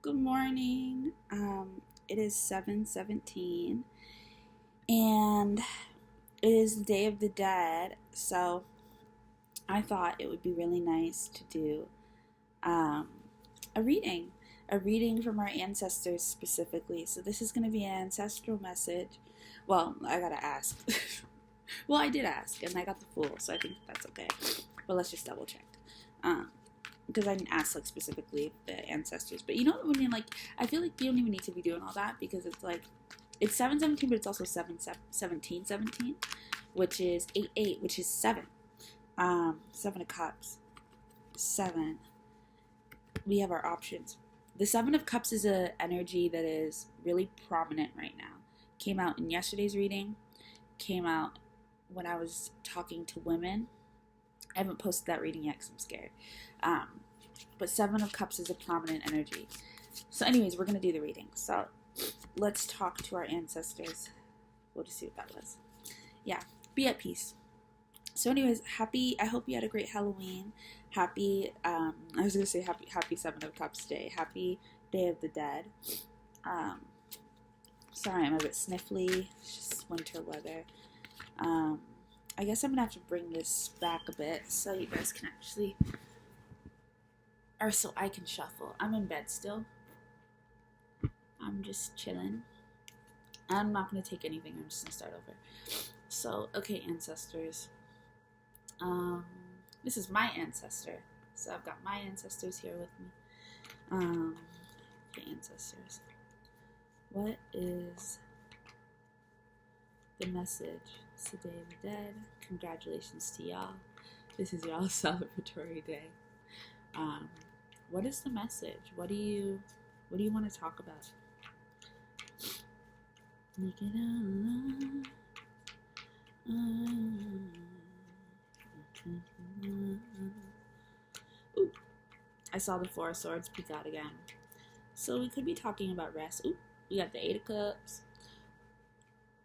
Good morning. It is 7:17 and it is the Day of the Dead. So I thought it would be really nice to do um, a reading, from our ancestors specifically. So this is going to be an ancestral message. Well, I gotta ask. Well, I did ask and I got the Fool, so I think that's okay. But let's just double check. Um, because I didn't ask like specifically the ancestors. But you know when you're like, I feel like you don't even need to be doing all that because it's like it's 7:17, but it's also 17:17, which is 8:8, which is 7. 7 of Cups, 7. We have our options. The 7 of Cups is a energy that is really prominent right now. Came out in yesterday's reading. Came out when I was talking to women. I haven't posted that reading yet because I'm scared. Um, but 7 of Cups is a prominent energy. So anyways, we're going to do the reading. So let's talk to our ancestors. We'll just see what that was. Yeah, be at peace. So anyways, I hope you had a great Halloween. I was going to say happy 7 of Cups day. Happy Day of the Dead. Um, sorry, I'm a bit sniffly. It's just winter weather. I guess I'm going to have to bring this back a bit so you guys can actually, or so I can shuffle. I'm in bed still. I'm just chilling. I'm not going to take anything. I'm just going to start over. So, okay, ancestors. This is my ancestor. So I've got my ancestors here with me. Okay, ancestors. What is the message? It's the Day of the Dead. Congratulations to y'all. This is y'all's celebratory day. What is the message? What do you want to talk about? Make it Ooh, I saw the 4 of Swords peek out again. So we could be talking about rest. Ooh, we got the 8 of Cups.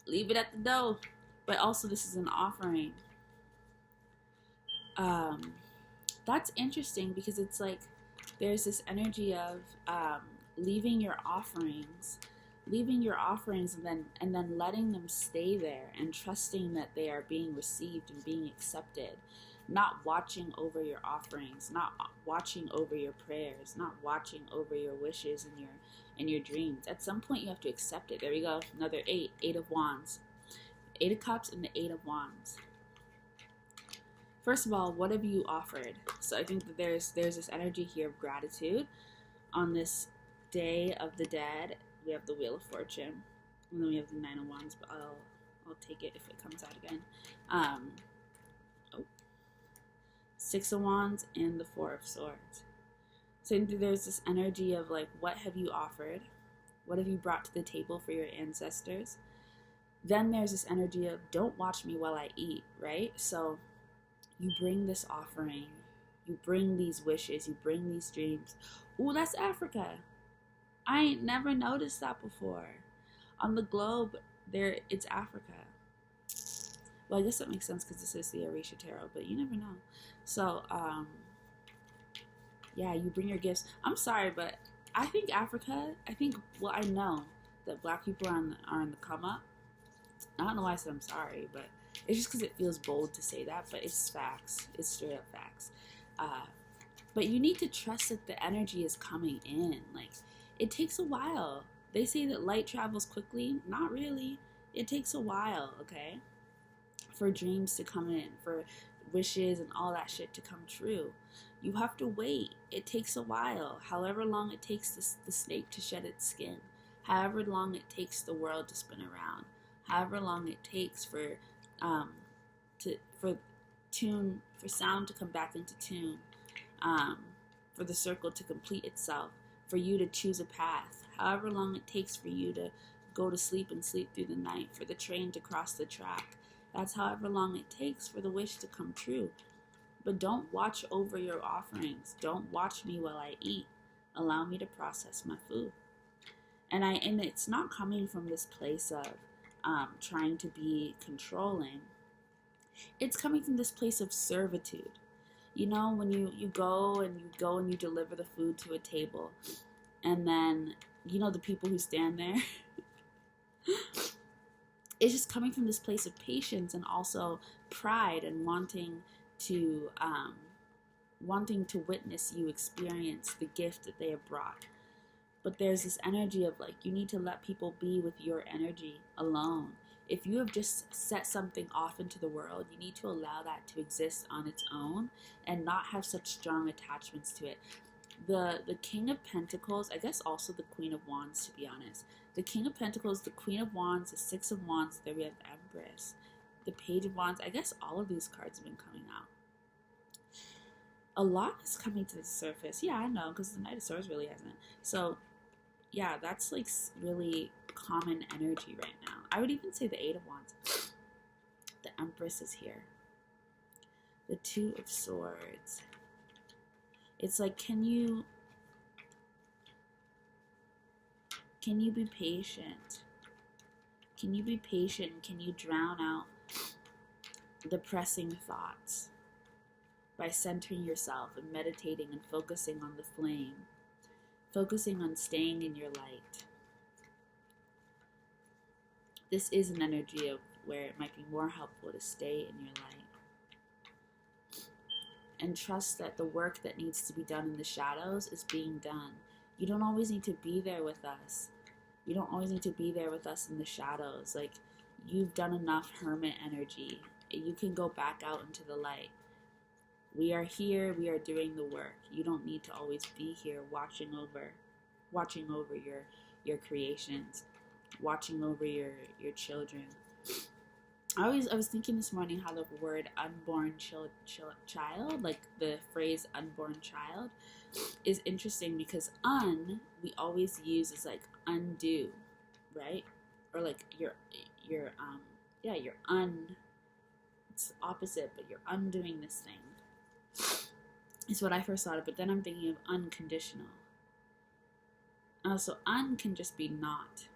Leave it at the door. But also this is an offering. That's interesting because it's like there's this energy of leaving your offerings and then letting them stay there and trusting that they are being received and being accepted, not watching over your offerings, not watching over your prayers, not watching over your wishes and your dreams. At some point you have to accept it. There we go, another 8 of Wands, 8 of Cups and the 8 of Wands. First of all, what have you offered? So I think that there's this energy here of gratitude on this Day of the Dead. We have the Wheel of Fortune, and then we have the 9 of Wands, but I'll take it if it comes out again. 6 of Wands and the 4 of Swords. So there's this energy of like, what have you offered? What have you brought to the table for your ancestors? Then there's this energy of, don't watch me while I eat, right? So you bring this offering, you bring these wishes, you bring these dreams. Ooh, that's Africa. I ain't never noticed that before. On the globe, it's Africa. Well, I guess that makes sense because this is the Orisha Tarot, but you never know. So, yeah, you bring your gifts. I'm sorry, but I think Africa, I know that black people are on the come up. I don't know why I said I'm sorry, but it's just because it feels bold to say that, but it's facts. It's straight up facts. But you need to trust that the energy is coming in. Like, it takes a while. They say that light travels quickly. Not really. It takes a while, okay? For dreams to come in, for wishes and all that shit to come true. You have to wait. It takes a while. However long it takes the snake to shed its skin. However long it takes the world to spin around. However long it takes for sound to come back into tune, for the circle to complete itself, for you to choose a path, however long it takes for you to go to sleep and sleep through the night, for the train to cross the track. That's however long it takes for the wish to come true. But don't watch over your offerings. Don't watch me while I eat. Allow me to process my food. And it's not coming from this place of trying to be controlling. It's coming from this place of servitude. You know, when you go and you deliver the food to a table, And then, you know, the people who stand there, it's just coming from this place of patience and also pride and to wanting to witness you experience the gift that they have brought. But there's this energy of like, you need to let people be with your energy alone. If you have just set something off into the world, you need to allow that to exist on its own and not have such strong attachments to it. The King of Pentacles, I guess also the Queen of Wands, to be honest. The King of Pentacles, the Queen of Wands, the Six of Wands, there we have Empress, the Page of Wands. I guess all of these cards have been coming out. A lot is coming to the surface. Yeah, I know, because the Knight of Swords really hasn't. So, yeah, that's like really common energy right now. I would even say the Eight of Wands. The Empress is here. The Two of Swords. It's like, can you be patient? Can you be patient? Can you drown out the pressing thoughts by centering yourself and meditating and focusing on the flame, focusing on staying in your light? This is an energy of where it might be more helpful to stay in your light. And trust that the work that needs to be done in the shadows is being done. You don't always need to be there with us. You don't always need to be there with us in the shadows. Like, you've done enough hermit energy. You can go back out into the light. We are here. We are doing the work. You don't need to always be here watching over your creations, watching over your children. I was thinking this morning how the word unborn child, like the phrase unborn child, is interesting because we always use as like undo, right? Or like you're it's the opposite, but you're undoing this thing. Is what I first thought of, but then I'm thinking of unconditional. So can just be not.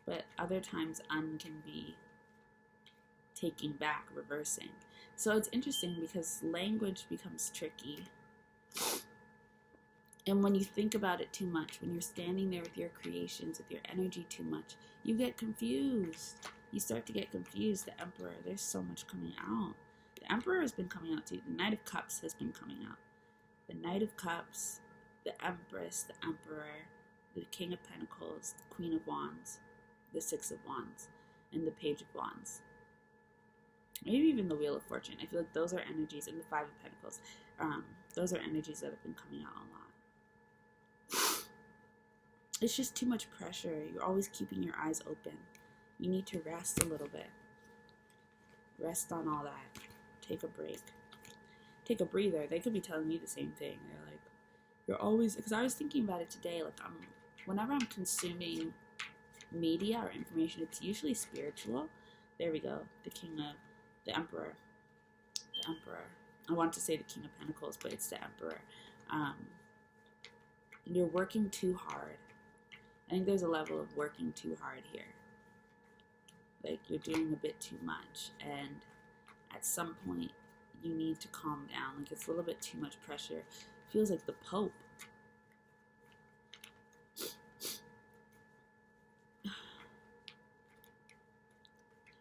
But other times can be taking back, reversing. So it's interesting because language becomes tricky. And when you think about it too much, when you're standing there with your creations, with your energy too much, you get confused. You start to get confused. The Emperor, there's so much coming out. The Emperor has been coming out too. The Knight of Cups has been coming out. The Knight of Cups, the Empress, the Emperor, the King of Pentacles, the Queen of Wands, the Six of Wands, and the Page of Wands. Maybe even the Wheel of Fortune. I feel like those are energies, and the Five of Pentacles. Those are energies that have been coming out a lot. It's just too much pressure. You're always keeping your eyes open. You need to rest a little bit. Rest on all that. Take a break. Take a breather. They could be telling me the same thing. They're like, you're always, because I was thinking about it today, like whenever I'm consuming media or information, it's usually spiritual. There we go. The Emperor. I want to say the King of Pentacles, but it's the Emperor. You're working too hard. I think there's a level of working too hard here. Like, you're doing a bit too much, and at some point you need to calm down. Like, it's a little bit too much pressure. It feels like the Pope.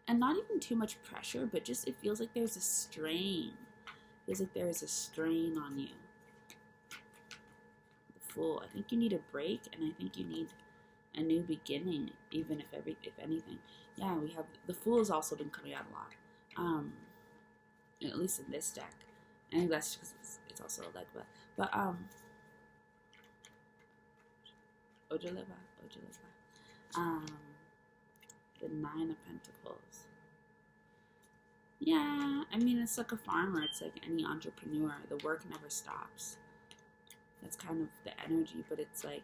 And not even too much pressure, but just it feels like there's a strain. It feels like there is a strain on you. The Fool. I think you need a break, and I think you need a new beginning, even if anything. Yeah, we have the Fool has also been coming out a lot. At least in this deck. I think that's because it's also a leg, but Ojaliba. The Nine of Pentacles. Yeah, I mean, it's like a farmer. It's like any entrepreneur. The work never stops. That's kind of the energy, but it's like,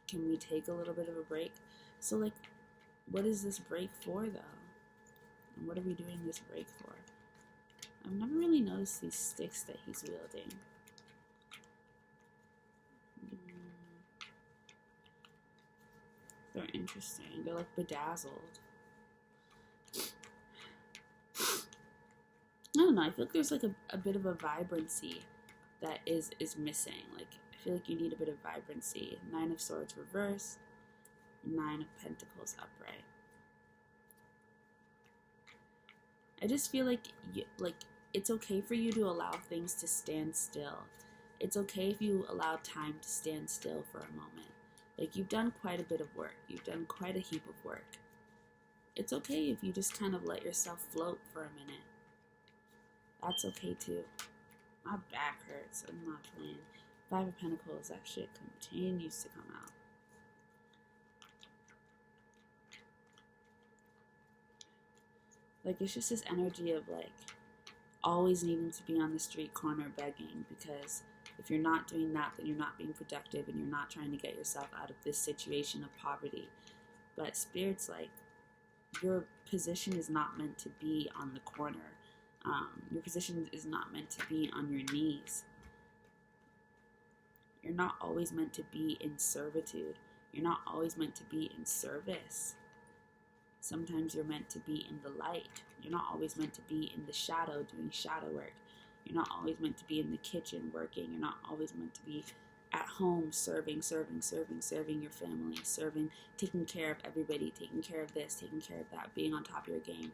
can we take a little bit of a break? So, like, what is this break for, though? And what are we doing this break for? I've never really noticed these sticks that he's wielding. They're interesting. They're like bedazzled. I don't know. I feel like there's like a bit of a vibrancy that is missing. Like, I feel like you need a bit of vibrancy. Nine of Swords reversed, Nine of Pentacles upright. I just feel like it's okay for you to allow things to stand still. It's okay if you allow time to stand still for a moment. Like, you've done quite a bit of work. You've done quite a heap of work. It's okay if you just kind of let yourself float for a minute. That's okay too. My back hurts. I'm not playing. Five of Pentacles, that shit continues to come out. Like, it's just this energy of, like, always needing to be on the street corner begging, because if you're not doing that, then you're not being productive and you're not trying to get yourself out of this situation of poverty. But Spirit's like, your position is not meant to be on the corner. Your position is not meant to be on your knees. You're not always meant to be in servitude. You're not always meant to be in service. Sometimes you're meant to be in the light. You're not always meant to be in the shadow doing shadow work. You're not always meant to be in the kitchen working. You're not always meant to be at home serving your family, serving, taking care of everybody, taking care of this, taking care of that, being on top of your game,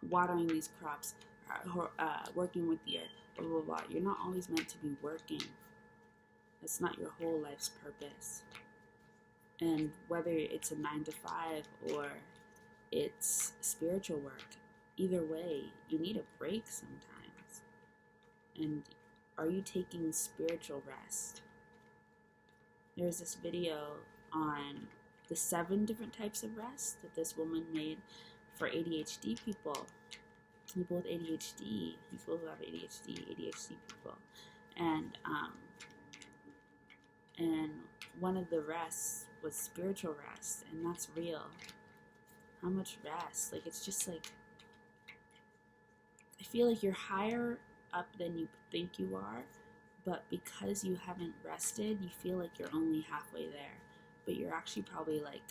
watering these crops, working with the earth, blah, blah, blah. You're not always meant to be working. That's not your whole life's purpose. And whether it's a 9 to 5 or it's spiritual work, either way, you need a break sometimes. And are you taking spiritual rest? There's this video on the 7 different types of rest that this woman made for ADHD people with ADHD, people who have ADHD people. And one of the rests was spiritual rest, and that's real. How much rest? Like, it's just like, I feel like you're higher up than you think you are, but because you haven't rested, you feel like you're only halfway there, but you're actually probably like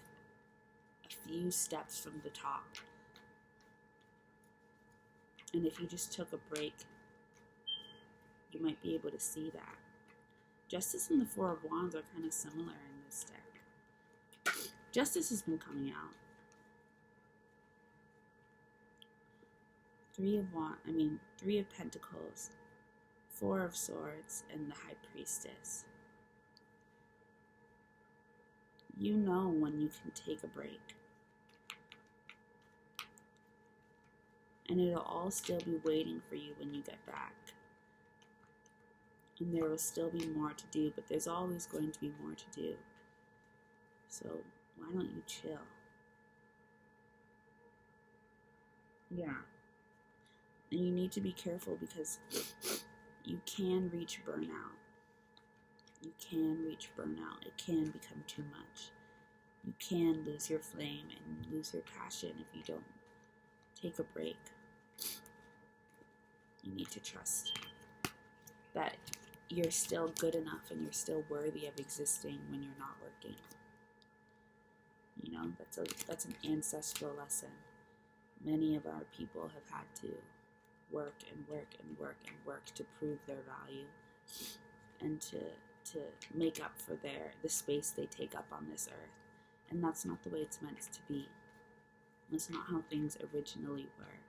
a few steps from the top. And if you just took a break, you might be able to see that. Justice and the Four of Wands are kind of similar in this deck. Justice has been coming out. Three of Pentacles, Four of Swords, and the High Priestess. You know when you can take a break. And it'll all still be waiting for you when you get back. And there will still be more to do, but there's always going to be more to do. So why don't you chill? Yeah. And you need to be careful because you can reach burnout. You can reach burnout. It can become too much. You can lose your flame and lose your passion if you don't take a break. You need to trust that you're still good enough and you're still worthy of existing when you're not working. You know, that's an ancestral lesson. Many of our people have had to work and work and work and work to prove their value and to make up for the space they take up on this earth. And that's not the way it's meant to be. That's not how things originally were.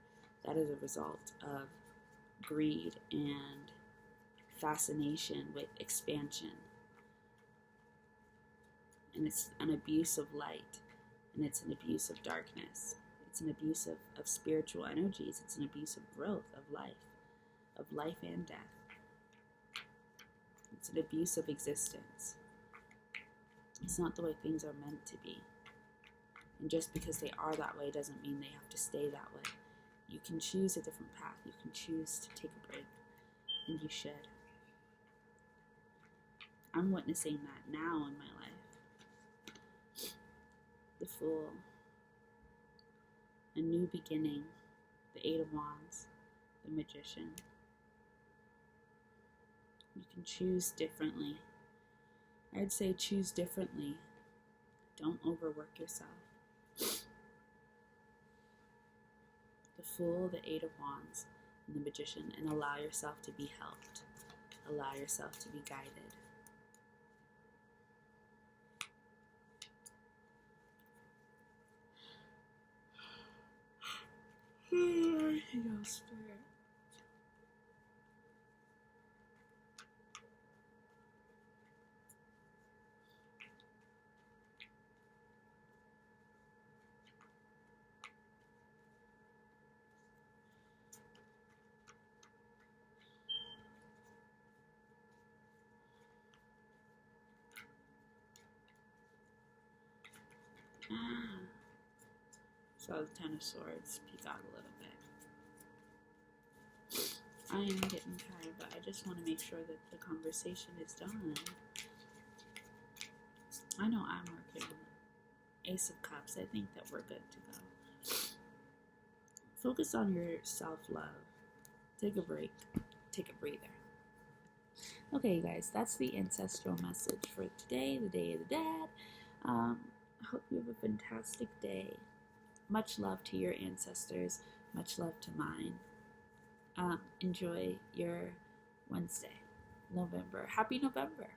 That is a result of greed and fascination with expansion. And it's an abuse of light, and it's an abuse of darkness. It's an abuse of spiritual energies. It's an abuse of growth, of life and death. It's an abuse of existence. It's not the way things are meant to be. And just because they are that way doesn't mean they have to stay that way. You can choose a different path. You can choose to take a break, and you should. I'm witnessing that now in my life. The Fool. A new beginning. The Eight of Wands. The Magician. You can choose differently. I'd say choose differently. Don't overwork yourself. The Fool, the Eight of Wands, and the Magician, and allow yourself to be helped. Allow yourself to be guided. Master. Ah. So the Ten of Swords peek out a little bit. I am getting tired, but I just want to make sure that the conversation is done. I know I'm working on it. Ace of Cups. I think that we're good to go. Focus on your self-love. Take a break. Take a breather. Okay, you guys, that's the ancestral message for today, the Day of the Dad. I hope you have a fantastic day. Much love to your ancestors. Much love to mine. Enjoy your Wednesday, November. Happy November.